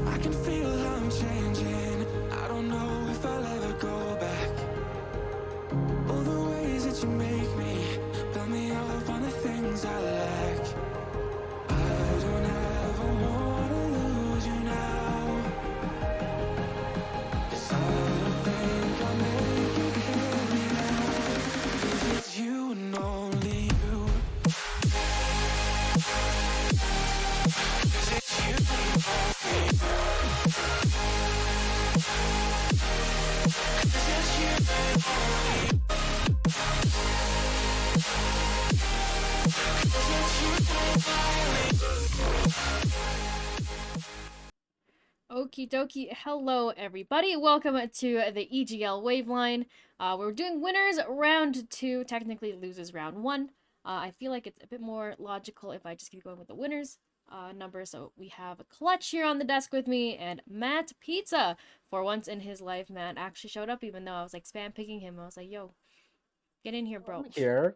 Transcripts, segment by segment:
I can feel how I'm changing. I don't know if I'll ever go back. All the ways that you make me, build me up on the things I lack. I don't ever wanna lose you now, 'cause I don't think I'll make it here without. 'Cause it's you and only you. 'Cause it's you and only you. Okie dokie, hello everybody, welcome to the EGL Waveline. We're doing winners round 2, technically losers round 1. I feel like it's a bit more logical if I just keep going with the winners number. So we have Clutch here on the desk with me, and Matt Pizza. For once in his life, Matt actually showed up, even though I was like spam picking him. I was like, yo, get in here, bro.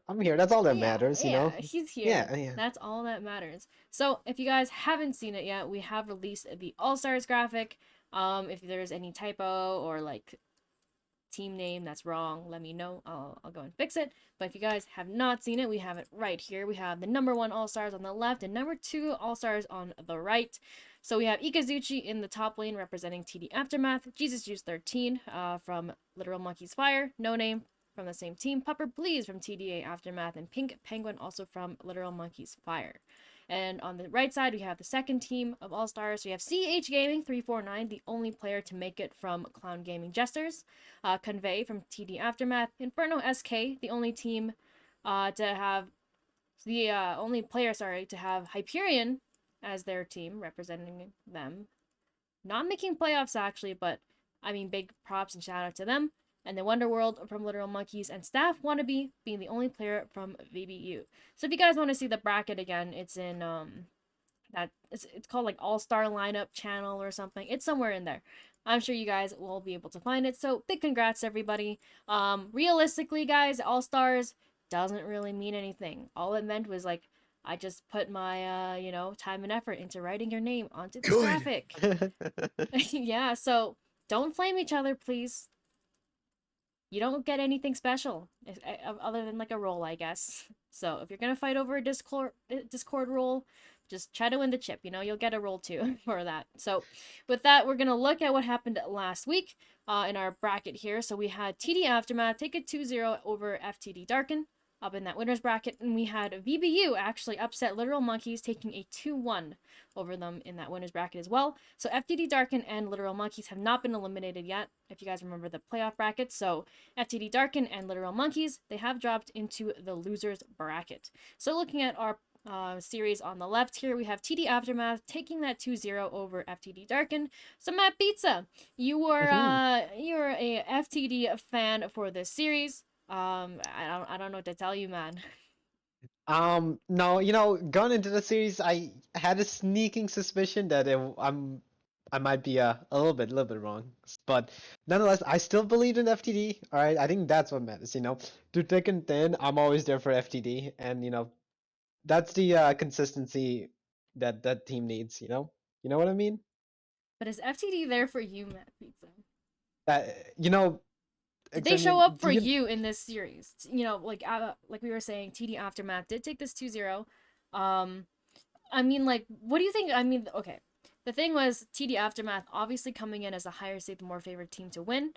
I'm here. That's all that matters, you know? He's here. Yeah. That's all that matters. So, if you guys haven't seen it yet, we have released the All-Stars graphic. If there's any typo or, like, team name that's wrong, let me know. I'll go and fix it. But if you guys have not seen it, we have it right here. We have the number 1 All-Stars on the left and number 2 All-Stars on the right. So we have Ikazuchi in the top lane representing TD Aftermath, Jesus Juice 13 from Literal Monkey's Fire, No Name from the same team, Pupper Please from TDA Aftermath, and Pink Penguin also from Literal Monkey's Fire. And on the right side, we have the second team of All-Stars. We have CH Gaming 349, the only player to make it from Clown Gaming Jesters, Convey from TD Aftermath, Inferno SK, the only team to have the only player, to have Hyperion as their team representing them. Not making playoffs actually, but I mean, big props and shout out to them. And the Wonderworld from Literal Monkeys, and Staff Wannabe being the only player from VBU. So if you guys want to see the bracket again, it's in it's called like All-Star Lineup channel or something. It's somewhere in there. I'm sure you guys will be able to find it. So big congrats, everybody. Realistically, guys, All Stars doesn't really mean anything. All it meant was like I just put my time and effort into writing your name onto this Good. graphic. Yeah, so don't flame each other, please. You don't get anything special other than like a roll, I guess. So if you're gonna fight over a Discord roll, just try to win the chip. You'll get a roll too for that. So with that, we're gonna look at what happened last week in our bracket here. So we had TD Aftermath take a 2-0 over FTD Darken up in that winners bracket, and we had VBU actually upset Literal Monkeys, taking a 2-1 over them in that winners bracket as well. So FTD Darken and Literal Monkeys have not been eliminated yet, if you guys remember the playoff bracket. So FTD Darken and Literal Monkeys, they have dropped into the losers bracket. So looking at our series on the left here, we have TD Aftermath taking that 2-0 over FTD Darken. So Matt Pizza, you're a FTD fan for this series. I don't know what to tell you, man. No, going into the series, I had a sneaking suspicion that I might be a little bit wrong, but nonetheless, I still believed in FTD. All right, I think that's what matters. Through thick and thin, I'm always there for FTD, and that's the consistency that that team needs. You know what I mean? But is FTD there for you, Matt Pizza? You know, Did they show Xernean, up do for you? you in this series? Like we were saying, TD Aftermath did take this 2-0. Um, I mean, like, what do you think? I mean, okay. The thing was, TD Aftermath obviously coming in as a higher seed, the more favored team to win.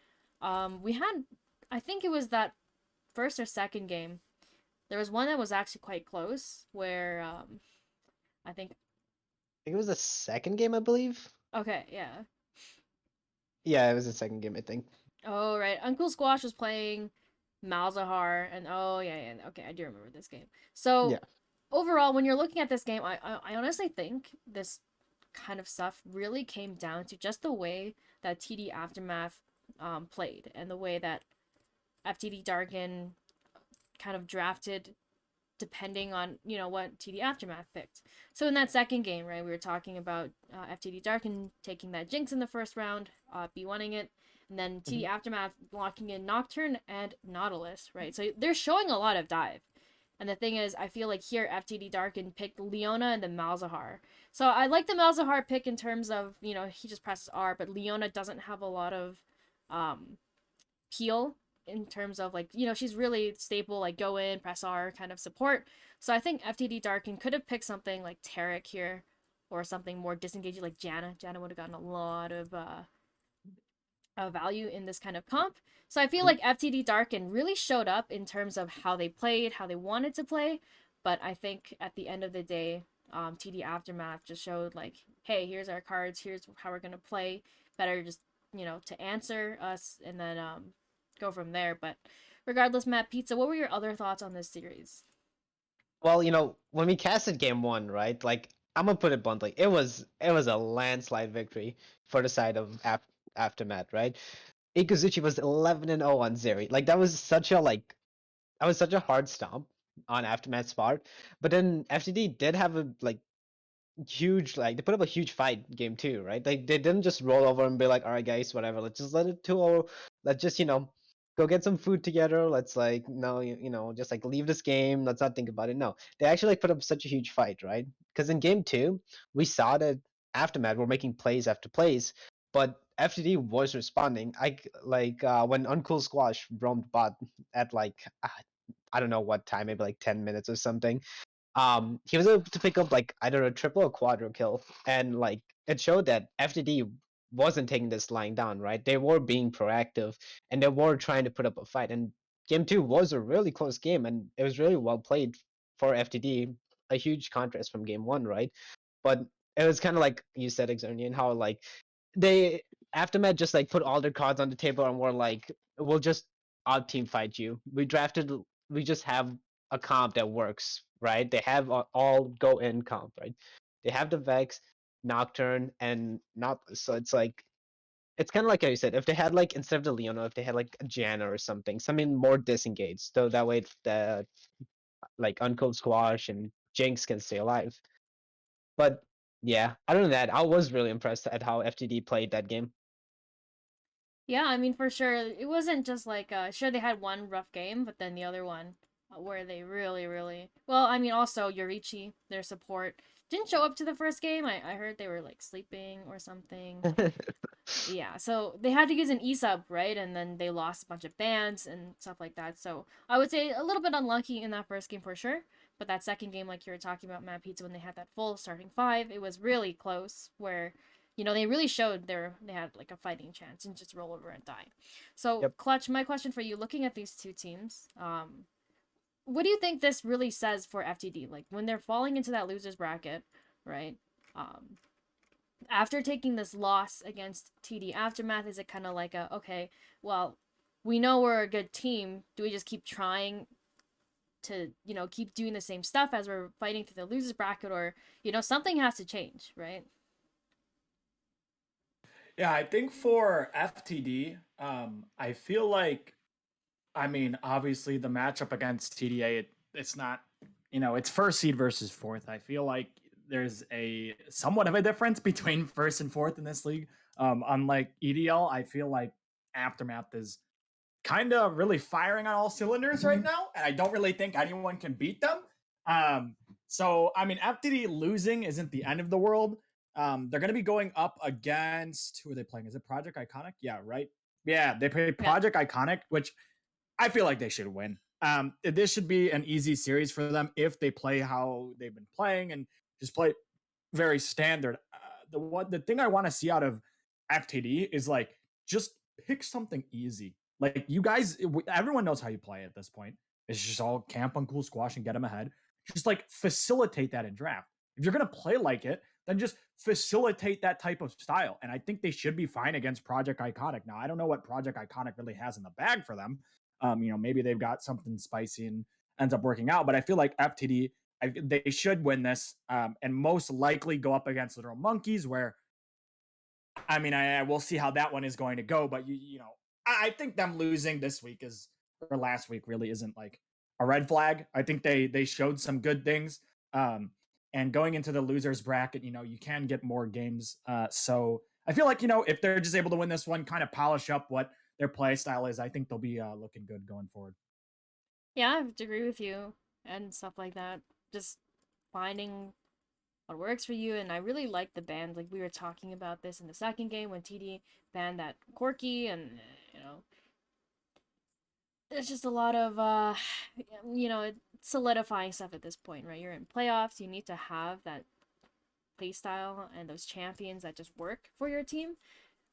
We had, I think it was that first or second game. There was one that was actually quite close, where I think, I think it was the second game, I believe. okay, yeah. Yeah, it was the second game, I think. Oh, right. Uncle Squash was playing Malzahar, and oh, yeah, yeah. Okay, I do remember this game. So, Yeah. overall, when you're looking at this game, I honestly think this kind of stuff really came down to just the way that TD Aftermath played and the way that FTD Darkin kind of drafted depending on what TD Aftermath picked. So in that second game, right, we were talking about FTD Darkin taking that Jinx in the first round, B1ing it, and then TD Mhm. Aftermath locking in Nocturne and Nautilus, right? So they're showing a lot of dive. And the thing is, I feel like here FTD Darkin picked Leona and then Malzahar. So I like the Malzahar pick in terms of, he just presses R, but Leona doesn't have a lot of um, peel in terms of like she's really staple, like go in press R kind of support. So I think FTD Darkin could have picked something like Tarek here or something more disengaging like Janna would have gotten a lot of value in this kind of comp. So I feel Mhm. like FTD Darkin really showed up in terms of how they played, how they wanted to play, but I think at the end of the day, TD Aftermath just showed like, hey, here's our cards, here's how we're gonna play. Better just to answer us and then go from there. But regardless, Matt Pizza, what were your other thoughts on this series? Well, when we casted game one, right? Like, I'm gonna put it bluntly, it was a landslide victory for the side of Aftermath, right? Ikuzuchi was 11-0 on Zeri. Like, that was such a hard stomp on Aftermath's part. But then FTD did have a huge, like, they put up a huge fight game two, right? They didn't just roll over and be like, all right guys, whatever, let's just let it 2-0. Let's just go get some food together. Let's like no, just like leave this game. Let's not think about it. No, they actually like put up such a huge fight, right? Because in game two, we saw that Aftermath were making plays after plays, but FTD was responding. When Uncool Squash roamed bot at I don't know what time, maybe like 10 minutes or something. He was able to pick up like either a triple or quadro kill, and like it showed that FTD wasn't taking this lying down, right? They were being proactive and they were trying to put up a fight. And game two was a really close game, and it was really well played for FTD. A huge contrast from game one, right? But it was kind of like you said, Exonian, how like they Aftermath just like put all their cards on the table and were like, we'll just out team fight you. We just have a comp that works, right? They have all go in comp, right? They have the Vex, Nocturne, and not so it's kind of like how you said. If they had like instead of the Leona, if they had like a Janna or something more disengaged, so that way the like Uncode Squash and Jinx can stay alive. But yeah, other than that, I was really impressed at how FTD played that game. Yeah, I mean, for sure. It wasn't just like, sure, they had one rough game, but then the other one where they really, really. Well, I mean, also, Yorichi, their support, didn't show up to the first game. I heard they were like sleeping or something. Yeah, so they had to use an e-sub, right? And then they lost a bunch of bans and stuff like that. So I would say a little bit unlucky in that first game for sure. But that second game, like you were talking about, Matt Pizza, when they had that full starting five, it was really close where, they really showed they had like a fighting chance and just roll over and die. So Yep. Clutch, my question for you, looking at these two teams, what do you think this really says for FTD? Like when they're falling into that losers bracket, right? Um, After taking this loss against TD Aftermath, is it kind of like okay, well, we know we're a good team. Do we just keep trying to, keep doing the same stuff as we're fighting through the losers bracket, or, something has to change, right? Yeah, I think for FTD, I feel like, I mean, obviously the matchup against TDA, it's not, it's first seed versus fourth. I feel like there's a somewhat of a difference between first and fourth in this league. Unlike EDL, I feel like Aftermath is kind of really firing on all cylinders right now, and I don't really think anyone can beat them. So I mean, FTD losing isn't the end of the world. They're going to be going up against, who are they playing? Is it Project Iconic? Yeah, right. Yeah, they play Yeah. Project Iconic, which I feel like they should win. This should be an easy series for them if they play how they've been playing and just play very standard. The thing I want to see out of FTD is like just pick something easy. Like you guys, everyone knows how you play at this point. It's just all camp on cool squash and get them ahead. Just like facilitate that in draft. If you're gonna play like it, then just facilitate that type of style. And I think they should be fine against Project Iconic. Now I don't know what Project Iconic really has in the bag for them. Maybe they've got something spicy and ends up working out. But I feel like FTD, they should win this, and most likely go up against Literal Monkeys, where I mean, I will see how that one is going to go. But I think them losing this week or last week really isn't like a red flag. I think they showed some good things. And going into the losers bracket, you can get more games. So I feel like if they're just able to win this one, kind of polish up what their play style is, I think they'll be looking good going forward. Yeah, I have to agree with you and stuff like that. Just finding what works for you. And I really like the band. Like we were talking about this in the second game when TD banned that Corky, and there's just a lot of solidifying stuff at this point, right? You're in playoffs. You need to have that play style and those champions that just work for your team.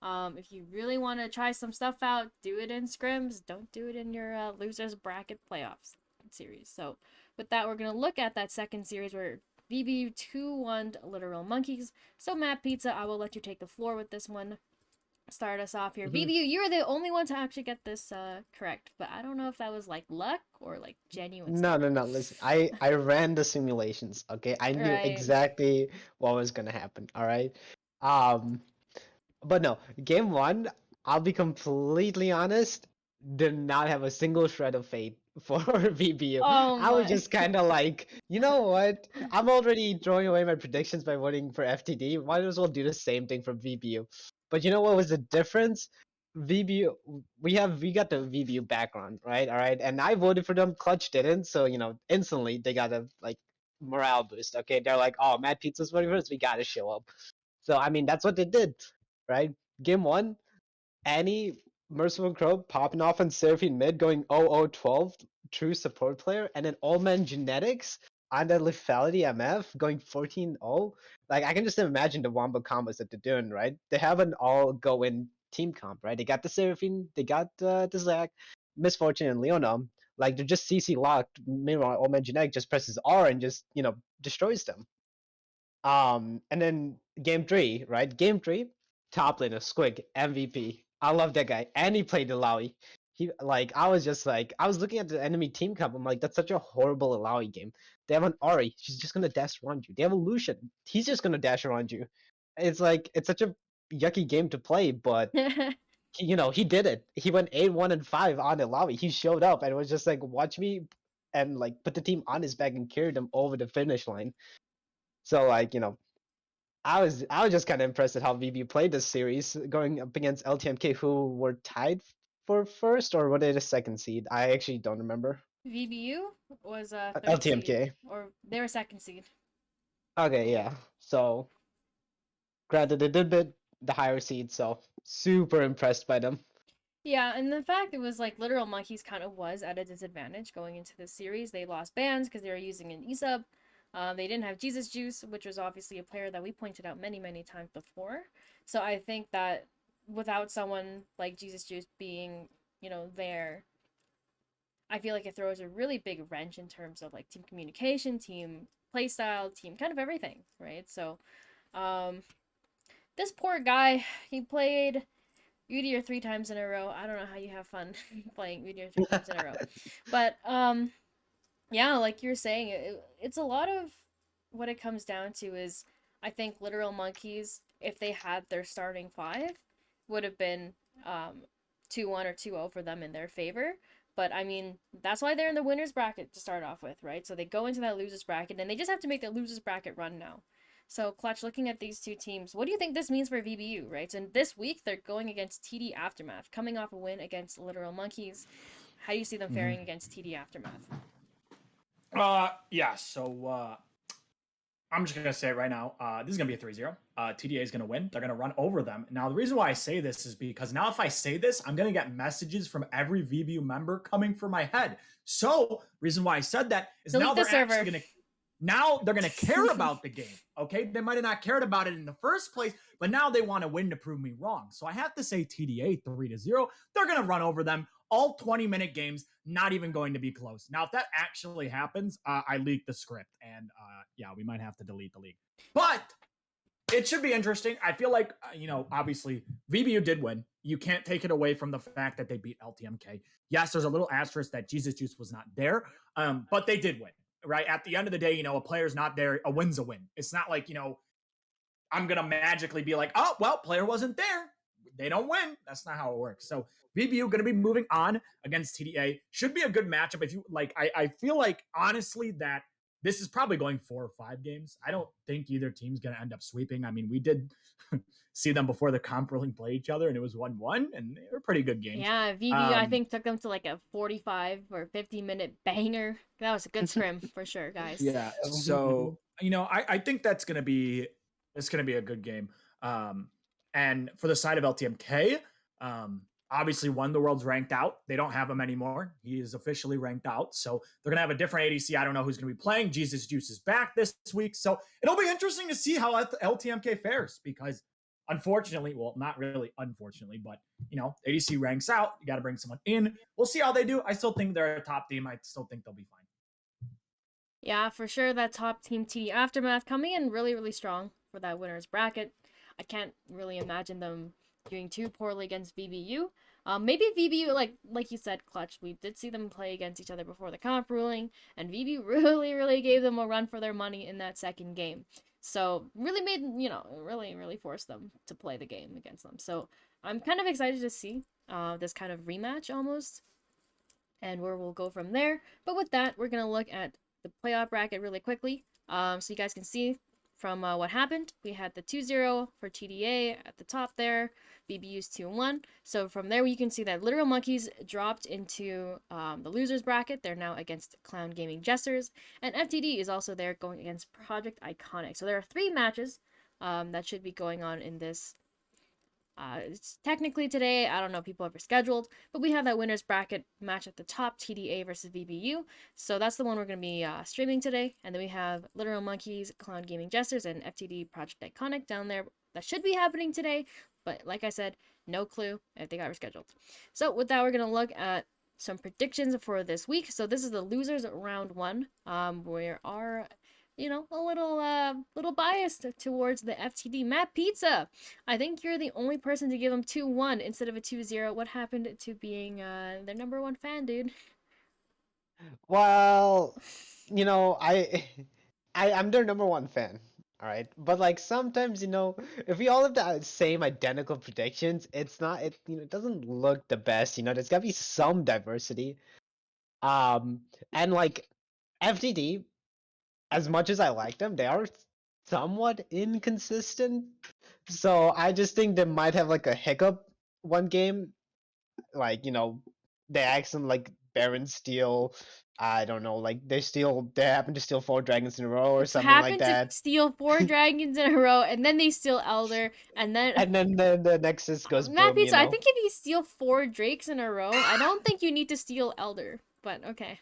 If you really want to try some stuff out, do it in scrims. Don't do it in your losers bracket playoffs series. So with that, we're gonna look at that second series where VBU 2-1 Literal Monkeys. So Matt Pizza, I will let you take the floor with this one. Start us off here. Mhm. VBU, you were the only one to actually get this correct, but I don't know if that was like luck or like genuine No, skill. no, no. Listen, I ran the simulations. Okay, I knew Right. exactly what was gonna happen. All right. Um, but no, game one, I'll be completely honest, did not have a single shred of faith for VBU. Oh I was my. just kind of like, you know what? I'm already throwing away my predictions by voting for FTD. Might as well do the same thing for VBU. But you know what was the difference? VBU, we got the VBU background, right? All right, and I voted for them. Clutch didn't, so instantly they got a like morale boost. Okay, they're like, oh, Mad Pizza's voting for us. We gotta show up. So I mean, that's what they did, right? Game one, Annie, Merciful Crow popping off on Seraphine mid, going 0-0-12, true support player, and then All Man Genetics on the Lethality MF going 14-0. Like, I can just imagine the wombo combos that they're doing, right? They have an all go in team comp, right? They got the Seraphine, they got the Zac, Misfortune, and Leona. Like, they're just CC locked. Meanwhile, All Man Genetic just presses R and just, destroys them. And then game three, right? Game three, top laner, Squig, MVP. I love that guy. And he played Alawi. I was just like, I was looking at the enemy team comp. I'm like, that's such a horrible Alawi game. They have an Ari. She's just gonna dash around you. They have a Lucian. He's just gonna dash around you. It's like, it's such a yucky game to play, but he did it. He went 8-1-5 on Alawi. He showed up and was just like, watch me and like put the team on his back and carry them over the finish line. So like, I was just kind of impressed at how VB played this series, going up against LTMK, who were tied for first, or were they the second seed? I actually don't remember. VBU was a third seed, LTMK. or they were second seed. Okay, yeah. So granted, they did bit the higher seed, so super impressed by them. Yeah, and the fact it was like Literal Monkeys kind of was at a disadvantage going into this series. They lost bans because they were using an E-sub. They didn't have Jesus Juice, which was obviously a player that we pointed out many, many times before. So I think that without someone like Jesus Juice being, there, I feel like it throws a really big wrench in terms of like team communication, team playstyle, team kind of everything, right? So, um, this poor guy, he played Udyr 3 times in a row. I don't know how you have fun playing Udyr 3 times in a row. But yeah, like you're saying, it's a lot of what it comes down to is I think Literal Monkeys, if they had their starting five, would have been 2-1 or 2-0 for them in their favor. But I mean, that's why they're in the winners bracket to start off with, right? So they go into that losers bracket and they just have to make the losers bracket run now. So Clutch, looking at these two teams, what do you think this means for VBU, right? So this week they're going against TD Aftermath, coming off a win against Literal Monkeys. How do you see them faring against TD Aftermath? Yeah, so I'm just gonna say right now, this is gonna be a 3-0. TDA is gonna win. They're gonna run over them. Now, the reason why I say this is because now if I say this, I'm gonna get messages from every VBU member coming for my head. So, reason why I said that is Delete now the they're server. actually gonna care about the game. Okay, they might have not cared about it in the first place, but now they want to win to prove me wrong. So I have to say TDA 3-0. They're gonna run over them. All 20-minute games, not even going to be close. Now, if that actually happens, I leak the script, and yeah, we might have to delete the league. But it should be interesting. I feel like, obviously, VBU did win. You can't take it away from the fact that they beat LTMK. Yes, there's a little asterisk that Jesus Juice was not there, but they did win, right? At the end of the day, a player's not there, a win's a win. It's not like, I'm going to magically be like, oh, well, player wasn't there. They don't win. That's not how it works. So VBU going to be moving on against TDA. Should be a good matchup. If you like, I feel like honestly that this is probably going 4 or 5 games. I don't think either team's going to end up sweeping. I mean, we did see them before the comp ruling play each other, and it was 1-1, and they were pretty good games. Yeah, VBU I think took them to like a 45 or 50-minute banger. That was a good scrim for sure, guys. Yeah. So I think it's gonna be a good game. And for the side of LTMK, obviously one the world's ranked out. They don't have him anymore. He is officially ranked out. So they're gonna have a different ADC. I don't know who's gonna be playing. Jesus Juice is back this week. So it'll be interesting to see how LTMK fares because unfortunately, well, not really unfortunately, but ADC ranks out. You got to bring someone in. We'll see how they do. I still think they're a top team. I still think they'll be fine. Yeah, for sure. That top team TD Aftermath coming in really, really strong for that winner's bracket. I can't really imagine them doing too poorly against VBU. Maybe VBU, like you said, Clutch, we did see them play against each other before the comp ruling, and VBU really, really gave them a run for their money in that second game. So really made, really, really forced them to play the game against them. So I'm kind of excited to see this kind of rematch almost, and where we'll go from there. But with that, we're going to look at the playoff bracket really quickly, so you guys can see from what happened. We had the 2-0 for TDA at the top there, VBU's 2-1. So from there, you can see that Literal Monkeys dropped into the losers bracket. They're now against Clown Gaming Jesters, and FTD is also there going against Project Iconic. So there are 3 matches that should be going on in this. It's technically today. I don't know if people have rescheduled, but we have that winners bracket match at the top, TDA versus VBU. So that's the one we're going to be streaming today. And then we have Literal Monkeys, Clown Gaming Jesters, and FTD Project Iconic down there. That should be happening today, but like I said, no clue if they got rescheduled. So with that, we're going to look at some predictions for this week. So this is the losers round 1. We are a little biased towards the FTD. Matt Pizza, I think you're the only person to give them 2-1 instead of a 2-0. What happened to being their number 1 fan, dude? Well, I'm their number 1 fan. All right, but like sometimes if we all have the same identical predictions, it doesn't look the best. There's gotta be some diversity. And like FTD, as much as I like them, they are somewhat inconsistent. So I just think they might have like a hiccup one game, like they accident like Baron steal. I don't know, like they happen to steal 4 dragons in a row or It's something like happened to that. steal 4 dragons in a row, and then they steal Elder, and then And then the Nexus goes Matt boom, Pizza. I think if you steal 4 drakes in a row, I don't think you need to steal Elder. But okay.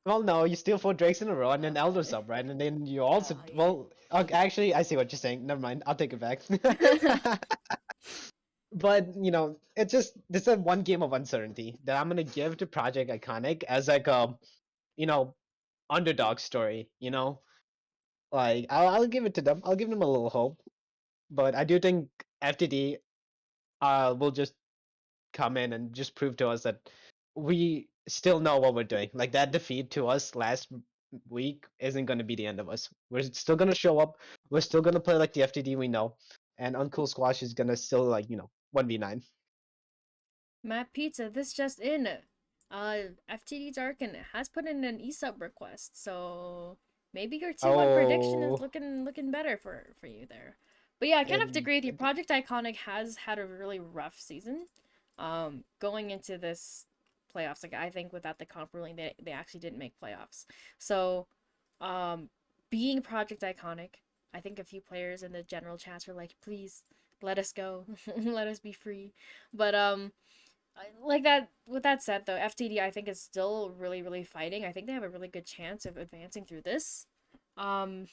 Well, no, you steal 4 drakes in a row and then Elder's up, right? And then you also well, okay, actually, I see what you're saying. Never mind, I'll take it back. But it's just this is one game of uncertainty that I'm gonna give to Project Iconic as like a you know underdog story. Like I'll give it to them. I'll give them a little hope. But I do think FTD will just come in and just prove to us that we still know what we're doing. Like that defeat to us last week isn't going to be the end of us. We're still going to show up. We're still going to play like the FTD we know, and Uncool Squash is going to still 1v9. Matt Pizza, this just in. FTD Darken has put in an ESUB request, so maybe your 2-1 prediction is Oh, looking better for you there. But yeah, I kind of have to and agree with you. Project Iconic has had a really rough season. Going into this playoffs, like I think without the comp ruling, they actually didn't make playoffs. So, being Project Iconic, I think a few players in the general chats were like, please let us go, let us be free. But like that. With that said, though, FTD I think is still really fighting. I think they have a really good chance of advancing through this. Um,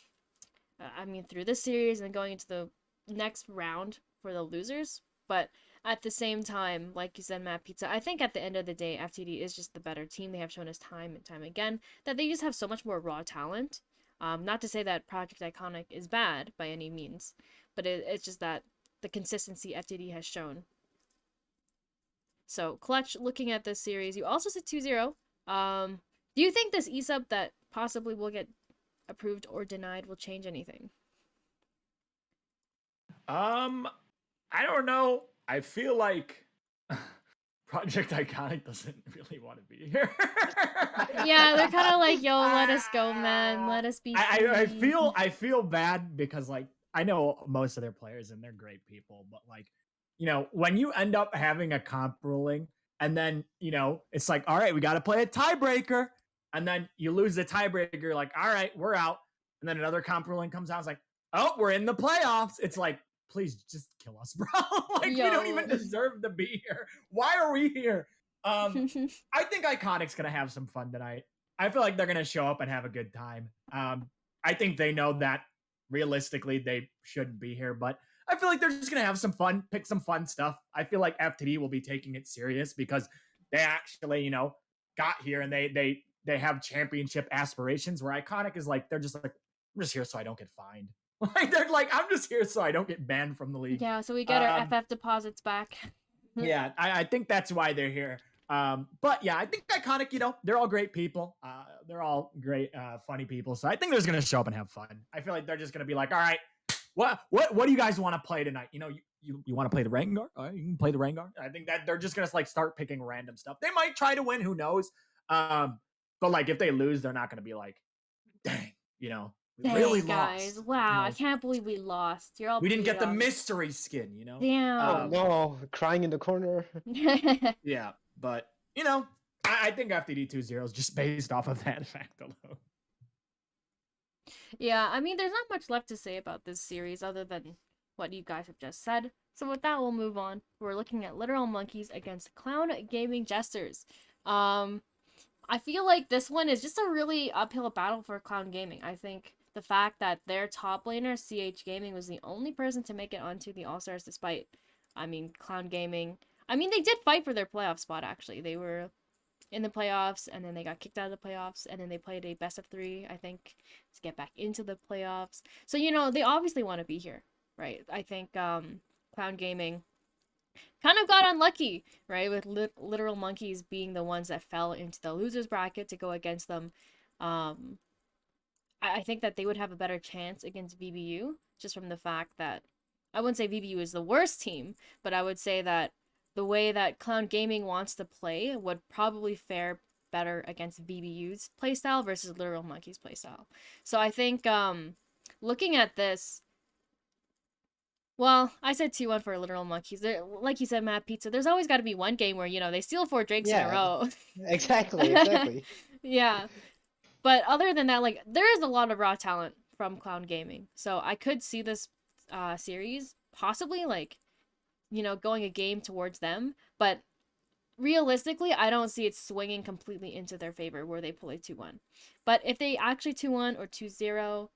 I mean through this series and going into the next round for the losers. But at the same time, like you said, Matt Pizza, I think at the end of the day, FTD is just the better team. They have shown us time and time again that they just have so much more raw talent. Not to say that Project Iconic is bad by any means, but it's just that the consistency FTD has shown. So, Clutch, looking at this series, you also said 2-0. Do you think this ESUB that possibly will get approved or denied will change anything? I don't know. I feel like Project Iconic doesn't really want to be here. Yeah, they're kind of like, yo, let us go, man. Let us be free. I feel bad because like I know most of their players and they're great people, but like when you end up having a comp ruling and then it's like, all right, we got to play a tiebreaker, and then you lose the tiebreaker, you're like, all right, we're out, and then another comp ruling comes out, it's like, oh, we're in the playoffs. It's like, please just kill us, bro. Like we don't even deserve to be here. Why are we here? I think Iconic's gonna have some fun tonight. I feel like they're gonna show up and have a good time. I think they know that realistically they shouldn't be here, but I feel like they're just gonna have some fun, pick some fun stuff. I feel like FTD will be taking it serious because they actually, got here and they have championship aspirations. Where Iconic is like, they're just like, I'm just here so I don't get fined. Like they're like, I'm just here so I don't get banned from the league. Yeah, so we get our FF deposits back. Yeah, I think that's why they're here. But yeah, I think Iconic, they're all great people. They're all great, funny people. So I think they're just gonna show up and have fun. I feel like they're just gonna be like, all right, what do you guys want to play tonight? You want to play the Rengar? All right, you can play the Rengar. I think that they're just gonna like start picking random stuff. They might try to win, who knows? But like if they lose, they're not gonna be like, dang, we Dang, really guys. lost. Wow, I can't believe we lost. You're all We didn't beat get the up. mystery skin, Oh Damn. no, crying in the corner. Yeah, but I think FTD 2-0 is just based off of that fact alone. Yeah, I mean, there's not much left to say about this series other than what you guys have just said. So with that, we'll move on. We're looking at Literal Monkeys against Clown Gaming Jesters. I feel like this one is just a really uphill battle for Clown Gaming. I think the fact that their top laner, CH Gaming, was the only person to make it onto the All-Stars despite, Clown Gaming. They did fight for their playoff spot, actually. They were in the playoffs, and then they got kicked out of the playoffs, and then they played a best of 3, I think, to get back into the playoffs. So, they obviously want to be here, right? I think Clown Gaming kind of got unlucky, right? With Literal Monkeys being the ones that fell into the losers bracket to go against them. I think that they would have a better chance against VBU, just from the fact that I wouldn't say VBU is the worst team, but I would say that the way that Clown Gaming wants to play would probably fare better against VBU's playstyle versus Literal Monkeys playstyle. So I think looking at this, well, I said 2-1 for Literal Monkeys. There, like you said, Matt Pizza, there's always got to be one game where, they steal 4 drakes in a Yeah, row. exactly. Yeah. But other than that, like, there is a lot of raw talent from Clown Gaming. So I could see this series possibly, like, going a game towards them. But realistically, I don't see it swinging completely into their favor where they pull a 2-1. But if they actually 2-1 or 2-0,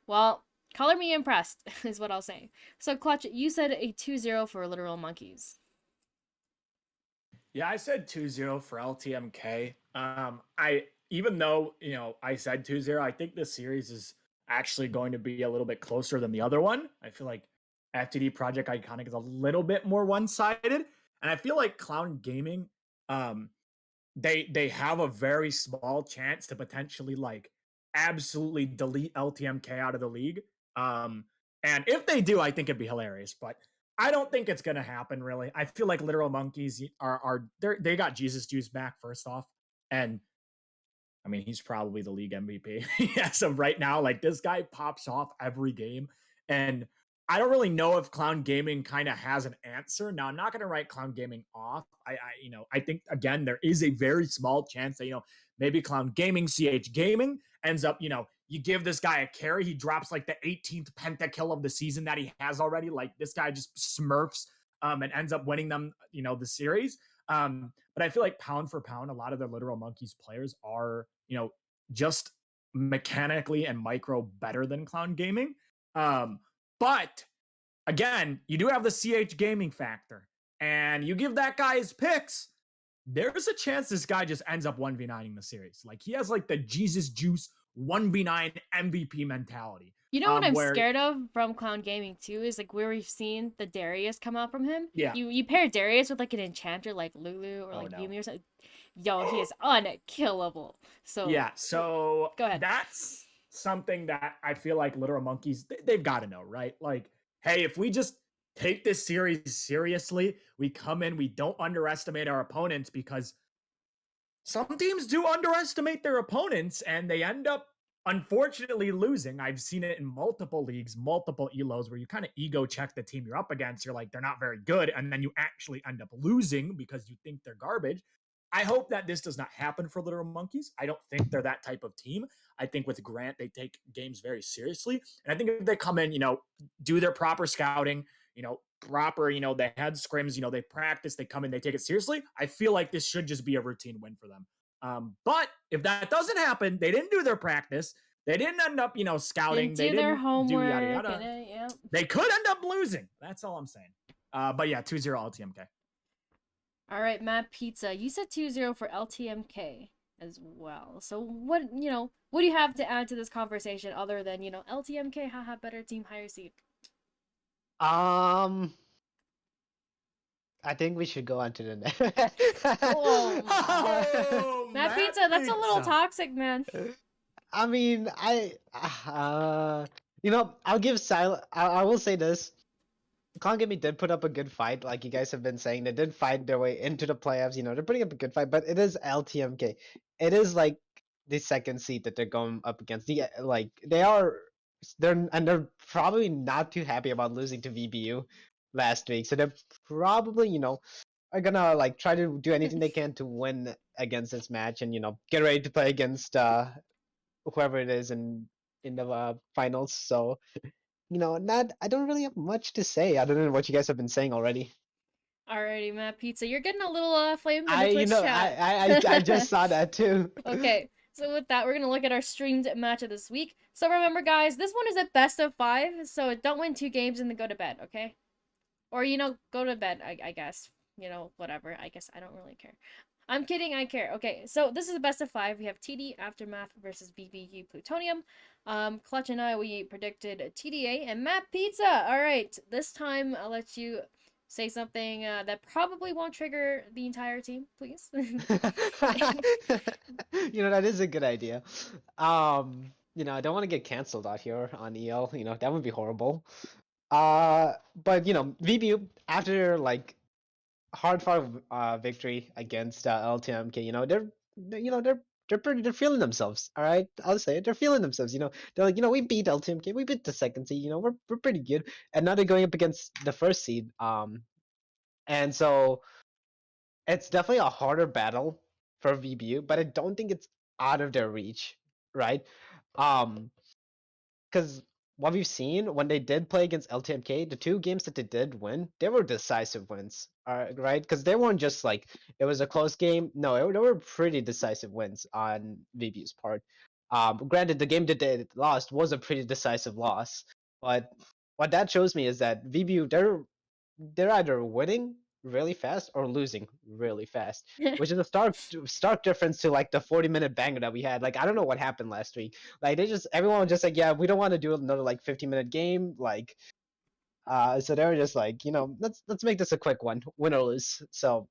well, color me impressed is what I'll say. So Clutch, you said a 2-0 for Literal Monkeys. Yeah, I said 2-0 for LTMK. I even though, I said 2-0, I think this series is actually going to be a little bit closer than the other one. I feel like FTD Project Iconic is a little bit more one-sided, and I feel like Clown Gaming um they have a very small chance to potentially like absolutely delete LTMK out of the league. Um, and if they do, I think it'd be hilarious, but I don't think it's gonna happen. Really, I feel like Literal Monkeys are they got Jesus Juice back first off, and I mean, he's probably the league MVP as of right now. Like this guy pops off every game, and I don't really know if Clown Gaming kind of has an answer. Now, I'm not going to write Clown Gaming off. I think again there is a very small chance that maybe Clown Gaming, CH Gaming ends up you give this guy a carry, he drops like the 18th pentakill of the season that he has already. Like this guy just smurfs and ends up winning them the series. But I feel like pound for pound, a lot of the Literal Monkeys players are, just mechanically and micro better than Clown Gaming. But again, you do have the CH Gaming factor, and you give that guy his picks. There's a chance this guy just ends up 1v9ing the series. Like he has like the Jesus Juice 1v9 MVP mentality. You know what I'm Where scared of from Clown Gaming too is like where we've seen the Darius come out from him. Yeah. You pair Darius with like an enchanter like Lulu or like no. Yumi or something. Yo, he is unkillable. So yeah, so go ahead. that's something that I feel like Literal Monkeys they've got to know, right? Like, hey, if we just take this series seriously, we come in, we don't underestimate our opponents because some teams do underestimate their opponents and they end up unfortunately losing. I've seen it in multiple leagues, multiple elos where you kind of ego check the team you're up against. You're like, they're not very good. And then you actually end up losing because you think they're garbage. I hope that this does not happen for Literal Monkeys. I don't think they're that type of team. I think with Grant, they take games very seriously. And I think if they come in, do their proper scouting, proper, they had scrims, they practice, they come in, they take it seriously. I feel like this should just be a routine win for them. But if that doesn't happen, they didn't do their practice. They didn't end up, scouting. They do their homework. Do yada yada. Yeah. They could end up losing. That's all I'm saying. But yeah, 2-0 LTMK. All right, Matt Pizza. You said 2-0 for LTMK as well. So what do you have to add to this conversation other than, LTMK, haha, better team, higher seed? I think we should go on to the next. Oh, Matt Pizza, that's a little toxic, man. I mean, I'll give I will say this. Clown Gaming did put up a good fight, like you guys have been saying. They did fight their way into the playoffs. They're putting up a good fight, but it is LTMK. It is like the second seed that they're going up against. They're probably not too happy about losing to VBU last week. So they're probably, are gonna like try to do anything they can to win against this match and get ready to play against whoever it is in the finals. So I don't really have much to say other than what you guys have been saying already. Alrighty, Matt Pizza, you're getting a little flamed in the I Twitch chat. I just saw that too. Okay, so with that, we're gonna look at our streamed match of this week. So remember, guys, this one is a best of 5, so don't win 2 games and then go to bed, okay? Or go to bed, I guess. Whatever. I guess I don't really care. I'm kidding, I care. Okay, so this is the best of 5. We have TD Aftermath versus VBU Plutonium. Clutch and I, we predicted TDA and Matt Pizza. All right, this time I'll let you say something that probably won't trigger the entire team, please. That is a good idea. I don't want to get canceled out here on EL. That would be horrible. But VBU after like hard fought victory against LTMK, they're they're feeling themselves. All right, I'll say it. They're feeling themselves. They're like, we beat LTMK, we beat the second seed. We're pretty good, and now they're going up against the first seed. And so it's definitely a harder battle for VBU, but I don't think it's out of their reach, right? Um, because what we've seen when they did play against LTMK, the two games that they did win, they were decisive wins, right? Because they weren't just like it was a close game. No, they were pretty decisive wins on VBU's part. Granted, the game that they lost was a pretty decisive loss, but what that shows me is that VBU they're either winning really fast or losing really fast, which is a stark difference to like the 40-minute banger that we had. Like I don't know what happened last week. Like everyone was just like, yeah, we don't want to do another like 15-minute game. Like so they were just like, let's make this a quick one, win or lose. So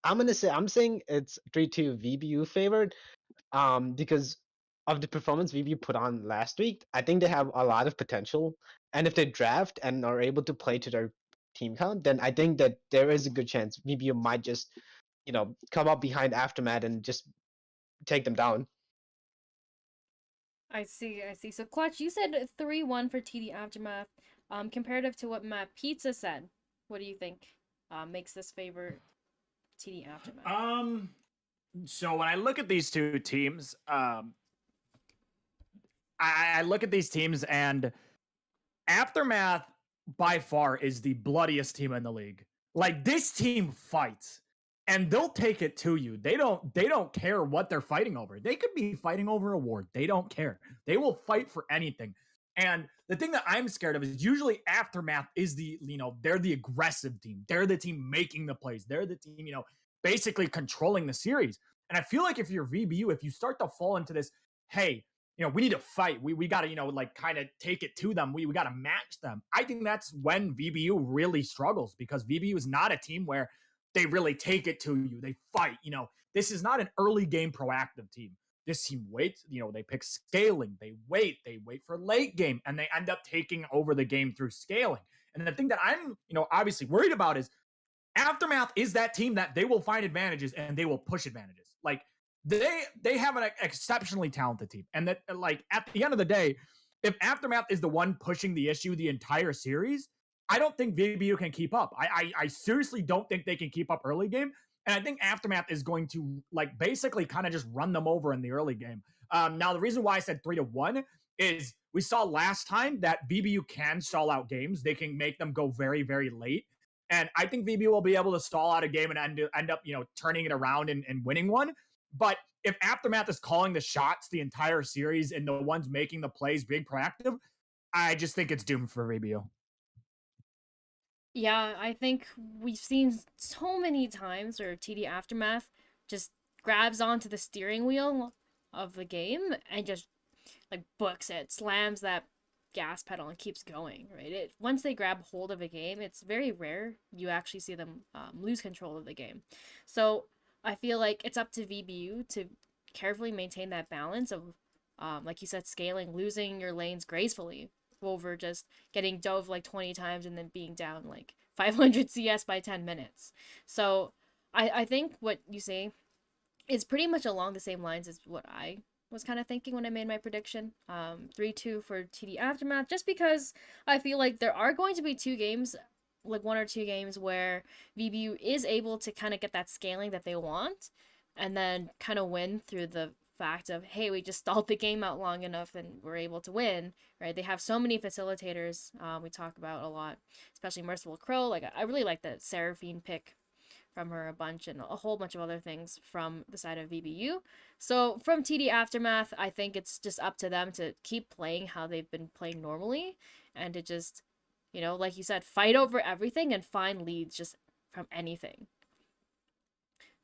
I'm saying it's 3-2 VBU favored because of the performance VB put on last week. I think they have a lot of potential, and if they draft and are able to play to their team count, then I think that there is a good chance VBU might just, come up behind Aftermath and just take them down. I see, I see. So Clutch, you said 3-1 for TD Aftermath. Comparative to what Matt Pizza said, what do you think makes this favor TD Aftermath? So when I look at these two teams, I look at these teams and Aftermath by far is the bloodiest team in the league. Like this team fights and they'll take it to you. They don't care what they're fighting over. They could be fighting over a award. They don't care. They will fight for anything. And the thing that I'm scared of is usually Aftermath is they're the aggressive team. They're the team making the plays. They're the team, basically controlling the series. And I feel like if you're VBU, if you start to fall into this, hey, we need to fight. We got to, like kind of take it to them. We got to match them. I think that's when VBU really struggles because VBU is not a team where they really take it to you. They fight. This is not an early game proactive team. This team waits. They pick scaling. They wait for late game, and they end up taking over the game through scaling. And the thing that I'm, obviously worried about is Aftermath is that team that they will find advantages and they will push advantages. Like they have an exceptionally talented team, and that like at the end of the day, if Aftermath is the one pushing the issue the entire series, I don't think VBU can keep up. I seriously don't think they can keep up early game, and I think Aftermath is going to like basically kind of just run them over in the early game. Now the reason why I said 3-1 is we saw last time that VBU can stall out games. They can make them go very, very late. And I think VBU will be able to stall out a game and end up, turning it around and winning one. But if Aftermath is calling the shots the entire series and the ones making the plays being proactive, I just think it's doomed for VBU. Yeah, I think we've seen so many times where TD Aftermath just grabs onto the steering wheel of the game and just like books it, slams that gas pedal and keeps going, right? Once they grab hold of a game, it's very rare you actually see them lose control of the game. So I feel like it's up to VBU to carefully maintain that balance of, like you said, scaling, losing your lanes gracefully over just getting dove like 20 times and then being down like 500 CS by 10 minutes. So I think what you say is pretty much along the same lines as what I was kind of thinking when I made my prediction. 3-2 for TD Aftermath, just because I feel like there are going to be two games, like one or two games, where VBU is able to kind of get that scaling that they want, and then kind of win through the fact of, hey, we just stalled the game out long enough and we're able to win, right? They have so many facilitators we talk about a lot, especially Merciful Crow. Like, I really like the Seraphine pick from her a bunch and a whole bunch of other things from the side of VBU. So from TD Aftermath, I think it's just up to them to keep playing how they've been playing normally and to just, like you said, fight over everything and find leads just from anything.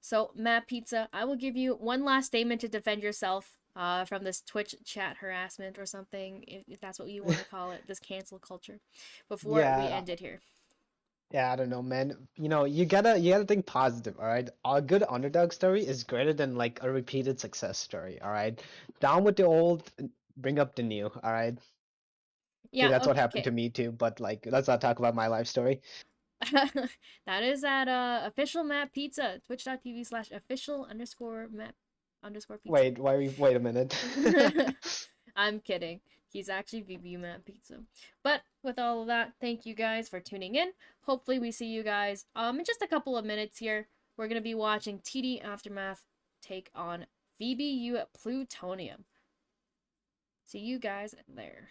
So Matt Pizza, I will give you one last statement to defend yourself from this Twitch chat harassment or something, if that's what you want to call it, this cancel culture, before we end it here. Yeah, I don't know, man. You gotta think positive, all right? A good underdog story is greater than like a repeated success story, all right? Down with the old, bring up the new, all right? Yeah, That's what happened to me too, but like let's not talk about my life story. That is at official Matt Pizza, twitch.tv/official_Matt underscore pizza. Wait a minute. I'm kidding. He's actually VB Matt Pizza. But with all of that, thank you guys for tuning in. Hopefully we see you guys in just a couple of minutes here. We're gonna be watching TD Aftermath take on VBU Plutonium. See you guys there.